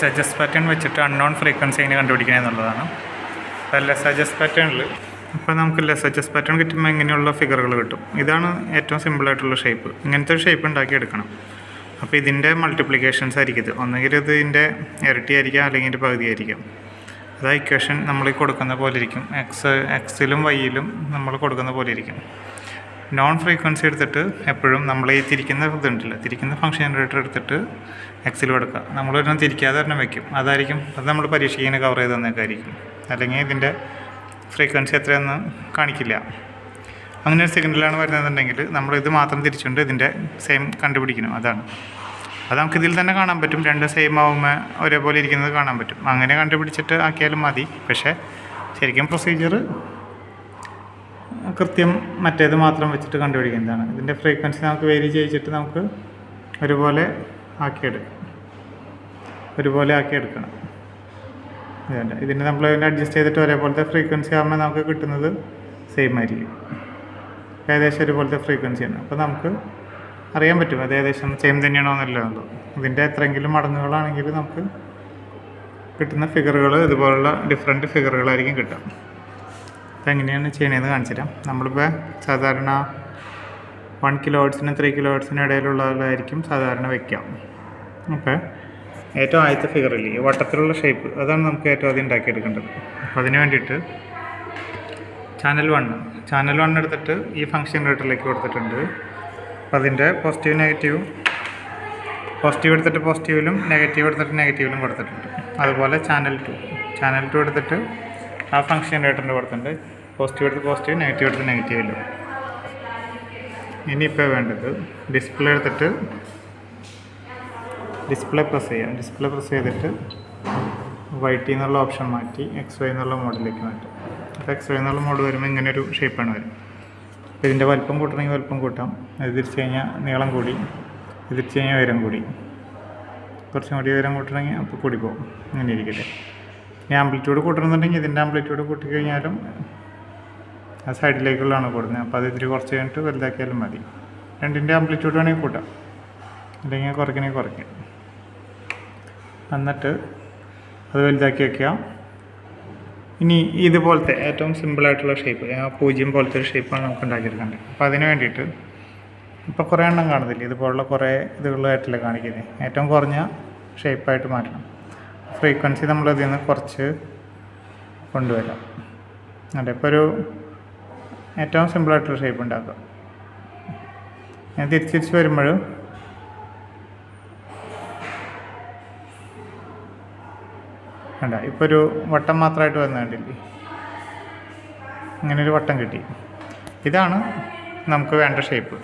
LSHS pattern വെച്ചിട്ട് unknown frequency എങ്ങനെ കണ്ടുപിടിക്കുക എന്നുള്ളതാണ്. അപ്പോൾ LSHS പാറ്റേണിൽ ഇപ്പോൾ നമുക്ക് LSHS പാറ്റേൺ കിട്ടുമ്പോൾ ഇങ്ങനെയുള്ള ഫിഗറുകൾ കിട്ടും. ഇതാണ് ഏറ്റവും സിമ്പിളായിട്ടുള്ള ഷേപ്പ്. ഇങ്ങനത്തെ ഒരു ഷേപ്പ് ഉണ്ടാക്കിയെടുക്കണം. അപ്പോൾ ഇതിൻ്റെ മൾട്ടിപ്ലിക്കേഷൻസ് ആയിരിക്കും ഇത്. ഒന്നുകിൽ ഇത് ഇതിൻ്റെ ഇരട്ടി ആയിരിക്കാം, അല്ലെങ്കിൽ ഇതിൻ്റെ പകുതി ആയിരിക്കാം. അത് ഇക്വേഷൻ നമ്മൾ കൊടുക്കുന്ന പോലെ ഇരിക്കും. എക്സിലും വൈയിലും നമ്മൾ കൊടുക്കുന്ന പോലെ ഇരിക്കും. നോൺ ഫ്രീക്വൻസി എടുത്തിട്ട് എപ്പോഴും നമ്മൾ ഈ തിരിക്കുന്ന ഇതുണ്ടല്ലോ, തിരിക്കുന്ന ഫംഗ്ഷൻ ജനറേറ്റർ എടുത്തിട്ട് എക്സിൽ കൊടുക്കുക. നമ്മളൊരെണ്ണം തിരിക്കാതെ ഒരെണ്ണം വയ്ക്കും. അതായിരിക്കും അത് നമ്മൾ പരീക്ഷയ്ക്ക് കവർ ചെയ്ത് തന്നേക്കായിരിക്കും. അല്ലെങ്കിൽ ഇതിൻ്റെ ഫ്രീക്വൻസി എത്രയെന്ന് കാണിക്കില്ല. അങ്ങനെ ഒരു സിഗ്നലാണ് വരുന്നതെന്നുണ്ടെങ്കിൽ നമ്മളിത് മാത്രം തിരിച്ചുകൊണ്ട് ഇതിൻ്റെ സെയിം കണ്ടുപിടിക്കണം. അതാണ് അത് നമുക്ക് ഇതിൽ തന്നെ കാണാൻ പറ്റും. രണ്ട് സെയിം ആവുമ്പോൾ ഒരേപോലെ ഇരിക്കുന്നത് കാണാൻ പറ്റും. അങ്ങനെ കണ്ടുപിടിച്ചിട്ട് ആക്കിയാലും മതി. പക്ഷേ ശരിക്കും പ്രൊസീജിയർ കൃത്യം മറ്റേത് മാത്രം വെച്ചിട്ട് കണ്ടുപിടിക്കുന്നതാണ്. ഇതിൻ്റെ ഫ്രീക്വൻസി നമുക്ക് വേരി ചെയ്യിച്ചിട്ട് നമുക്ക് ഒരുപോലെ ആക്കിയെടുക്കണം. ഇതുണ്ട്. ഇതിന് നമ്മൾ അതിനെ അഡ്ജസ്റ്റ് ചെയ്തിട്ട് ഒരേപോലത്തെ ഫ്രീക്വൻസി ആകുമ്പോൾ നമുക്ക് കിട്ടുന്നത് സെയിം ആയിരിക്കും. ഏകദേശം ഒരുപോലത്തെ ഫ്രീക്വൻസിയാണ്. അപ്പോൾ നമുക്ക് അറിയാൻ പറ്റും അത് ഏകദേശം സെയിം തന്നെയാണോ എന്നുള്ളത്. ഇതിൻ്റെ എത്രയെങ്കിലും മടങ്ങുകളാണെങ്കിൽ നമുക്ക് കിട്ടുന്ന ഫിഗറുകൾ ഇതുപോലുള്ള ഡിഫറെൻറ്റ് ഫിഗറുകളായിരിക്കും കിട്ടുക. അപ്പോൾ എങ്ങനെയാണ് ചെയ്യണതെന്ന് കാണിച്ചു തരാം. നമ്മളിപ്പോൾ സാധാരണ 1 kHz-നും 3 kHz-നും ഇടയിലുള്ളതായിരിക്കും സാധാരണ വയ്ക്കാം. അപ്പോൾ ഏറ്റവും ആദ്യത്തെ ഫിഗറില്ലേ, ഈ വട്ടത്തിലുള്ള ഷേപ്പ്, അതാണ് നമുക്ക് ഏറ്റവും ആദ്യം ഉണ്ടാക്കിയെടുക്കേണ്ടത്. അപ്പോൾ അതിന് വേണ്ടിയിട്ട് ചാനൽ 1 എടുത്തിട്ട് ഈ ഫംഗ്ഷൻ ജനറേറ്ററിലേക്ക് കൊടുത്തിട്ടുണ്ട്. അപ്പോൾ അതിൻ്റെ പോസിറ്റീവ് എടുത്തിട്ട് പോസിറ്റീവിലും നെഗറ്റീവ് എടുത്തിട്ട് നെഗറ്റീവിലും കൊടുത്തിട്ടുണ്ട്. അതുപോലെ ചാനൽ 2 എടുത്തിട്ട് ആ ഫംഗ്ഷൻ ജനറേറ്ററിൻ്റെ കൊടുത്തിട്ടുണ്ട്. പോസിറ്റീവ് എടുത്ത് പോസിറ്റീവ്, നെഗറ്റീവ് എടുത്ത് നെഗറ്റീവിലും. ഇനിയിപ്പോൾ വേണ്ടത് ഡിസ്പ്ലേ എടുത്തിട്ട് ഡിസ്പ്ലേ പ്രസ് ചെയ്തിട്ട് YT എന്നുള്ള ഓപ്ഷൻ മാറ്റി XY എന്നുള്ള മോഡിലേക്ക് മാറ്റും. അപ്പോൾ XY എന്നുള്ള മോഡ് വരുമ്പോൾ ഇങ്ങനെയൊരു ഷേപ്പാണ് വരും. അപ്പോൾ ഇതിൻ്റെ വലിപ്പം കൂട്ടണമെങ്കിൽ വലിപ്പം കൂട്ടാം. അത് തിരിച്ച് കഴിഞ്ഞാൽ നീളം കൂടി, ഇത് തിരിച്ച് കഴിഞ്ഞാൽ ഉയരം കൂടി, കുറച്ചും കൂടി ഉയരം കൂട്ടണമെങ്കിൽ അപ്പോൾ കൂടി പോകും. ഇങ്ങനെ ഇരിക്കട്ടെ. ഇനി ആംപ്ലിറ്റ്യൂഡ് കൂട്ടണമെന്നുണ്ടെങ്കിൽ ഇതിൻ്റെ ആംപ്ലിറ്റ്യൂഡ് കൂട്ടിക്കഴിഞ്ഞാലും ആ സൈഡിലേക്കുള്ളതാണ് കൂടുന്നത്. അപ്പോൾ അത് ഇത്തിരി കുറച്ച് കഴിഞ്ഞിട്ട് വലുതാക്കിയാലും മതി. രണ്ടിൻ്റെ ആംപ്ലിറ്റ്യൂഡ് വേണമെങ്കിൽ കൂട്ടാം, അല്ലെങ്കിൽ കുറയ്ക്കണമെങ്കിൽ കുറയ്ക്കാം. എന്നിട്ട് അത് വലുതാക്കി വയ്ക്കുക. ഇനി ഇതുപോലത്തെ ഏറ്റവും സിമ്പിളായിട്ടുള്ള ഷേപ്പ്, 0 പോലത്തെ ഒരു ഷേപ്പാണ് നമുക്ക് ഉണ്ടാക്കിയെടുക്കേണ്ടത്. അപ്പോൾ അതിന് വേണ്ടിയിട്ട് ഇപ്പോൾ കുറേ എണ്ണം കാണുന്നില്ല, ഇതുപോലുള്ള കുറേ ഇതുകളായിട്ടല്ലേ കാണിക്കുന്നത്. ഏറ്റവും കുറഞ്ഞ ഷേപ്പായിട്ട് മാറ്റണം. ഫ്രീക്വൻസി നമ്മളതിൽ നിന്ന് കുറച്ച് കൊണ്ടുവരാം. അതെ, ഇപ്പോൾ ഒരു ഏറ്റവും സിമ്പിളായിട്ടുള്ള ഷേപ്പ് ഉണ്ടാക്കുക. ഞാൻ തിരിച്ച് വരുമ്പോൾ വേണ്ട, ഇപ്പോൾ ഒരു വട്ടം മാത്രമായിട്ട് വന്നുകൊണ്ടില്ലേ, ഇങ്ങനൊരു വട്ടം കിട്ടി. ഇതാണ് നമുക്ക് വേണ്ട ഷേപ്പ്.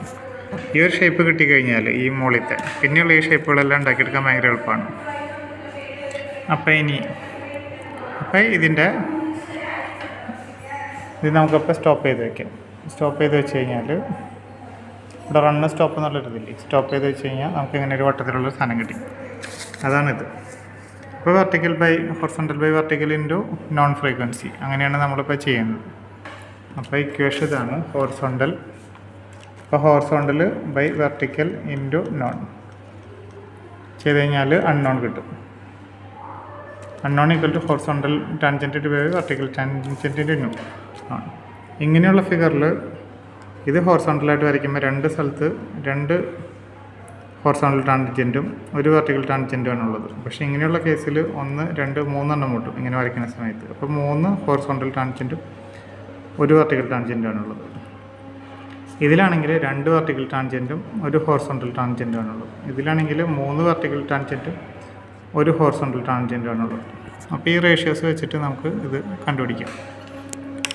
ഈ ഒരു ഷേപ്പ് കിട്ടിക്കഴിഞ്ഞാൽ ഈ മുകളിലത്തെ പിന്നെയുള്ള ഈ ഷേപ്പുകളെല്ലാം ഉണ്ടാക്കിയെടുക്കാൻ ഭയങ്കര എളുപ്പമാണ്. അപ്പോൾ ഇത് നമുക്കപ്പോൾ സ്റ്റോപ്പ് ചെയ്ത് വയ്ക്കാം. സ്റ്റോപ്പ് ചെയ്ത് വെച്ച് കഴിഞ്ഞാൽ ഇവിടെ റണ്ണ് സ്റ്റോപ്പ് എന്നുള്ളൊരിതില്ലേ, സ്റ്റോപ്പ് ചെയ്ത് വെച്ച് കഴിഞ്ഞാൽ നമുക്ക് ഇങ്ങനെ ഒരു വട്ടത്തിലുള്ള സാധനം കിട്ടി. അതാണിത്. ഇപ്പോൾ vertical by horizontal by vertical into known frequency, അങ്ങനെയാണ് നമ്മളിപ്പോൾ ചെയ്യുന്നത്. അപ്പോൾ ഇക്വേഷൻ ഇതാണ് ഹൊറിസോണ്ടൽ. അപ്പോൾ horizontal by vertical into known ചെയ്ത് കഴിഞ്ഞാൽ അൺനോൺ കിട്ടും. Unknown equal to horizontal tangent by vertical tangent known. ഇങ്ങനെയുള്ള ഫിഗറിൽ ഇത് ഹൊറിസോണ്ടലായിട്ട് വരയ്ക്കുമ്പോൾ രണ്ട് സ്ഥലത്ത് 2 ഹൊറിസോണ്ടൽ ടാൻജൻറ്റും 1 വെർട്ടിക്കൽ ടാൻജൻറ്റുമാണ് ഉള്ളത്. പക്ഷേ ഇങ്ങനെയുള്ള കേസിൽ 1, 2, 3 എണ്ണം മുട്ടും ഇങ്ങനെ വരയ്ക്കുന്ന സമയത്ത്. അപ്പോൾ 3 ഹൊറിസോണ്ടൽ ടാൻജൻറ്റും 1 വെർട്ടിക്കൽ ടാൻജൻറ്റുമാണ് ഉള്ളത്. ഇതിലാണെങ്കിൽ 2 വെർട്ടിക്കൽ ടാൻജൻറ്റും 1 ഹൊറിസോണ്ടൽ ടാൻജൻറ്റുമാണ് ഉള്ളത്. ഇതിലാണെങ്കിൽ 3 വെർട്ടിക്കൽ ടാൻജൻറ്റും 1 ഹൊറിസോണ്ടൽ ടാൻജൻറ്റുമാണ് ഉള്ളത്. അപ്പോൾ ഈ റേഷ്യോസ് വെച്ചിട്ട് നമുക്ക് ഇത് കണ്ടുപിടിക്കാം.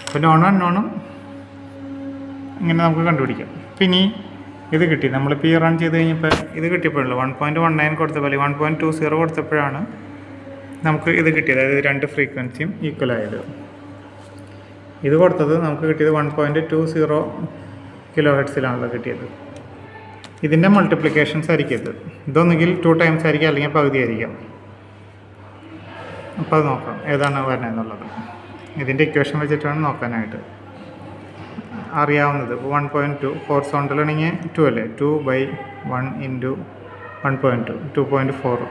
അപ്പോൾ നോണും ഇങ്ങനെ നമുക്ക് കണ്ടുപിടിക്കാം. പിന്നെ ഇത് കിട്ടി. നമ്മളിപ്പോൾ ഈ റൺ ചെയ്ത് കഴിഞ്ഞപ്പോൾ ഇത് കിട്ടിയപ്പോഴല്ലോ 1.19 കൊടുത്തപ്പോൾ 1.20 കൊടുത്തപ്പോഴാണ് നമുക്ക് ഇത് കിട്ടിയത്. അതായത് 2 ഫ്രീക്വൻസിയും ഈക്വൽ ആയത്. ഇത് കൊടുത്തത് നമുക്ക് കിട്ടിയത് 1.20 kHz-ലാണല്ലോ കിട്ടിയത്. ഇതിൻ്റെ മൾട്ടിപ്ലിക്കേഷൻസ് ആയിരിക്കും ഇത്. ഇതൊന്നുകിൽ 2 times ആയിരിക്കും, അല്ലെങ്കിൽ പകുതി ആയിരിക്കാം. അപ്പോൾ അത് നോക്കാം ഏതാണ് വരുന്നതെന്നുള്ളത്. ഇതിൻ്റെ ഇക്വേഷൻ വെച്ചിട്ടാണ് നോക്കാനായിട്ട് അറിയാവുന്നത്. ഇപ്പോൾ 1.2 ഹൊറിസോണ്ടലാണെങ്കിൽ 2 അല്ലേ, 2/1 × 1.2 2.4.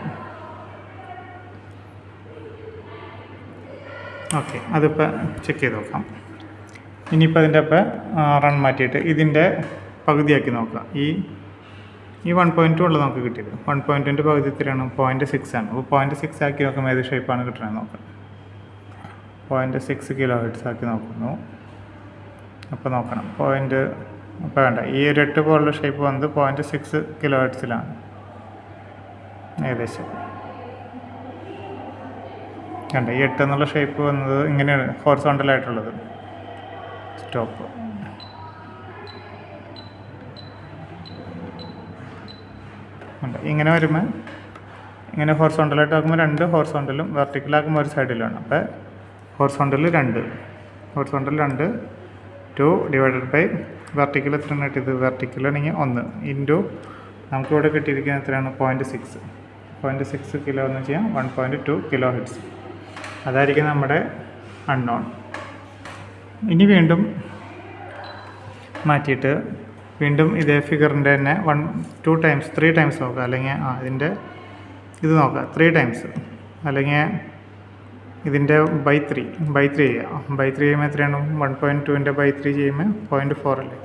ഓക്കെ, അതിപ്പോൾ ചെക്ക് ചെയ്ത് നോക്കാം. ഇനിയിപ്പോൾ അതിൻ്റെ അപ്പം റൺ മാറ്റിയിട്ട് ഇതിൻ്റെ പകുതിയാക്കി നോക്കാം. ഈ 1.2 ഉള്ളത് നമുക്ക് കിട്ടിയത്. 1.2ൻ്റെ പകുതി എത്രയാണ്? 0.6 ആണ്. അപ്പോൾ 0.6 ആക്കി നോക്കുമ്പോൾ ഏത് ഷേപ്പാണ് കിട്ടണമെന്ന് നോക്കാം. 0.6 കിലോ ഹെർട്സ് ആക്കി നോക്കുന്നു. അപ്പോൾ നോക്കണം അപ്പോൾ വേണ്ട, ഈ ഒരു 8 പോലുള്ള ഷേപ്പ് വന്നത് 0.6 കിലോ ഹെർട്സിലാണ് ഏകദേശം. കണ്ട, ഈ 8 എന്നുള്ള ഷേപ്പ് വന്നത് ഇങ്ങനെയാണ്, ഹോറിസോണ്ടലായിട്ടുള്ളത്. സ്റ്റോപ്പ്. ഇങ്ങനെ വരുമ്പോൾ ഇങ്ങനെ ഹോറിസോണ്ടലായിട്ട് ആക്കുമ്പോൾ 2 ഹോറിസോണ്ടലും വെർട്ടിക്കലാക്കുമ്പോൾ ഒരു സൈഡിലാണ്. അപ്പോൾ ഹോറിസോണ്ടൽ 2, 2 ഡിവൈഡഡ് ബൈ വെർട്ടിക്കൽ എത്രയാണ് കിട്ടിയത്? വെർട്ടിക്കലാണെങ്കിൽ 1 ഇൻറ്റു നമുക്കിവിടെ കിട്ടിയിരിക്കുന്നത് എത്രയാണ്? 0.6 കിലോ എന്ന് ചെയ്യാം 1.2 കിലോ ഹെർട്സ്. അതായിരിക്കും നമ്മുടെ അൺനോൺ. ഇനി വീണ്ടും മാറ്റിയിട്ട് വീണ്ടും ഇതേ ഫിഗറിൻ്റെ തന്നെ 2 ടൈംസ് 3 ടൈംസ് നോക്കുക. അല്ലെങ്കിൽ ഇതിൻ്റെ ഇത് നോക്കുക 3 ടൈംസ്, അല്ലെങ്കിൽ ഇതിൻ്റെ ബൈ 3 ചെയ്യുക. ബൈ 3 ചെയ്യുമ്പോൾ എത്രയാണ്? 1.2ൻ്റെ ബൈ 3 ചെയ്യുമ്പോൾ 0.4 അല്ലേ?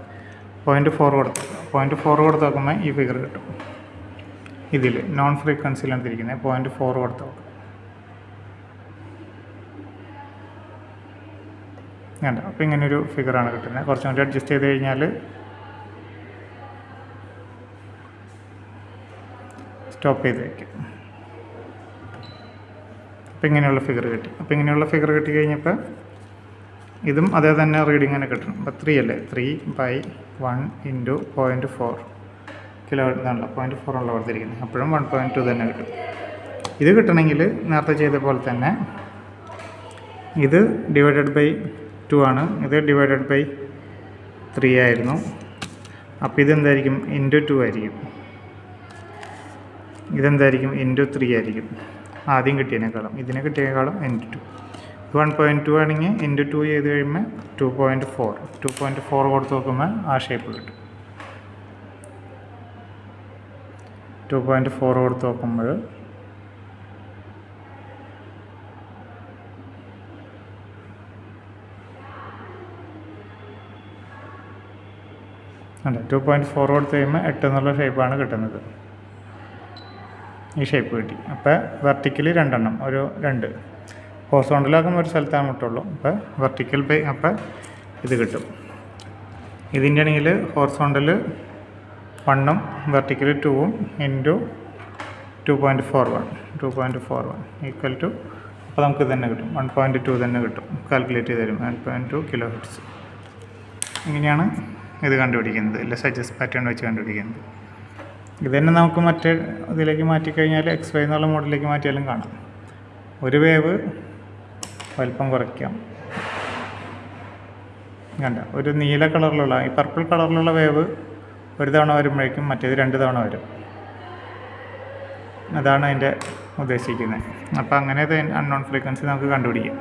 0.4 കൊടുത്ത് 0.4 കൊടുത്ത് നോക്കുമ്പോൾ ഈ ഫിഗർ കിട്ടും. ഇതിൽ നോൺ ഫ്രീക്വൻസിയിലാണ് തിരിക്കുന്നത്. 0.4 കൊടുത്ത് നോക്കുക. വേണ്ട, അപ്പോൾ ഇങ്ങനൊരു ഫിഗറാണ് കിട്ടുന്നത്. കുറച്ചും കൂടി അഡ്ജസ്റ്റ് ചെയ്ത് കഴിഞ്ഞാൽ സ്റ്റോപ്പ് ചെയ്ത് വയ്ക്കും. അപ്പോൾ ഇങ്ങനെയുള്ള ഫിഗർ കിട്ടി. അപ്പോൾ ഇങ്ങനെയുള്ള ഫിഗർ കിട്ടി കഴിഞ്ഞപ്പോൾ ഇതും അതേ തന്നെ റീഡിങ് തന്നെ കിട്ടണം. അപ്പോൾ 3 അല്ലേ? 3/1 ഇൻറ്റു 0.4 കിലോ ഇതാണല്ലോ, 0.4 ഉള്ള കൊടുത്തിരിക്കുന്നത്. അപ്പോഴും 1.2 തന്നെ കിട്ടും. ഇത് കിട്ടണമെങ്കിൽ നേരത്തെ ചെയ്ത പോലെ തന്നെ ഇത് ഡിവൈഡഡ് ബൈ 2 ആണ്, ഇത് ഡിവൈഡഡ് ബൈ 3 ആയിരുന്നു. അപ്പോൾ ഇതെന്തായിരിക്കും? ഇൻറ്റു 2 ആയിരിക്കും. ഇതെന്തായിരിക്കും? ഇൻറ്റു 3 ആയിരിക്കും. ആദ്യം കിട്ടിയതിനേക്കാളും ഇതിനെ കിട്ടിയതിനേക്കാളും ഇൻറ്റു 2. 1.2 ആണെങ്കിൽ ഇൻറ്റു 2 ചെയ്ത് കഴിയുമ്പോൾ 2.4 കൊടുത്ത് നോക്കുമ്പോൾ ആ ഷേപ്പ് കിട്ടും. 2.4 കൊടുത്ത് നോക്കുമ്പോൾ അല്ല, 2.4 കൊടുത്ത് കഴിയുമ്പോൾ 8 എന്നുള്ള ഷേപ്പാണ് കിട്ടുന്നത്. ഈ ഷേപ്പ് കിട്ടി. അപ്പോൾ വെർട്ടിക്കലി 2 എണ്ണം, ഒരു 2 ഹോറിസോണ്ടലാക്കുമ്പോൾ ഒരു സ്ഥലത്താണ് മുട്ടുള്ളൂ. അപ്പോൾ വെർട്ടിക്കൽ ബൈ അപ്പോൾ ഇത് കിട്ടും. ഇതിൻ്റെ ആണെങ്കിൽ ഹോറിസോണ്ടൽ 1ഉം വെർട്ടിക്കൽ 2ഉം ഇൻറ്റു 2.41 ഈക്വൽ ടു, അപ്പോൾ നമുക്ക് ഇത് തന്നെ കിട്ടും. 1.2 തന്നെ കിട്ടും. കാൽക്കുലേറ്റ് ചെയ്ത് തരും 1.2 കിലോ ഹെർട്സ്. ഇങ്ങനെയാണ് ഇത് കണ്ടുപിടിക്കുന്നത്, ഇല്ല സജസ്റ്റ് പാറ്റേൺ വെച്ച് കണ്ടുപിടിക്കുന്നത്. ഇത് തന്നെ നമുക്ക് മറ്റേ ഇതിലേക്ക് മാറ്റിക്കഴിഞ്ഞാൽ XY എന്നുള്ള മോഡലിലേക്ക് മാറ്റിയാലും കാണാം. ഒരു വേവ് വലിപ്പം കുറയ്ക്കാം. കണ്ട, ഒരു നീല കളറിലുള്ള ഈ പർപ്പിൾ കളറിലുള്ള വേവ് ഒരു തവണ വരുമ്പോഴേക്കും മറ്റേത് 2 തവണ വരും. അതാണ് അതിൻ്റെ ഉദ്ദേശിക്കുന്നത്. അപ്പോൾ അങ്ങനെ അൺനോൺ ഫ്രീക്വൻസി നമുക്ക് കണ്ടുപിടിക്കാം.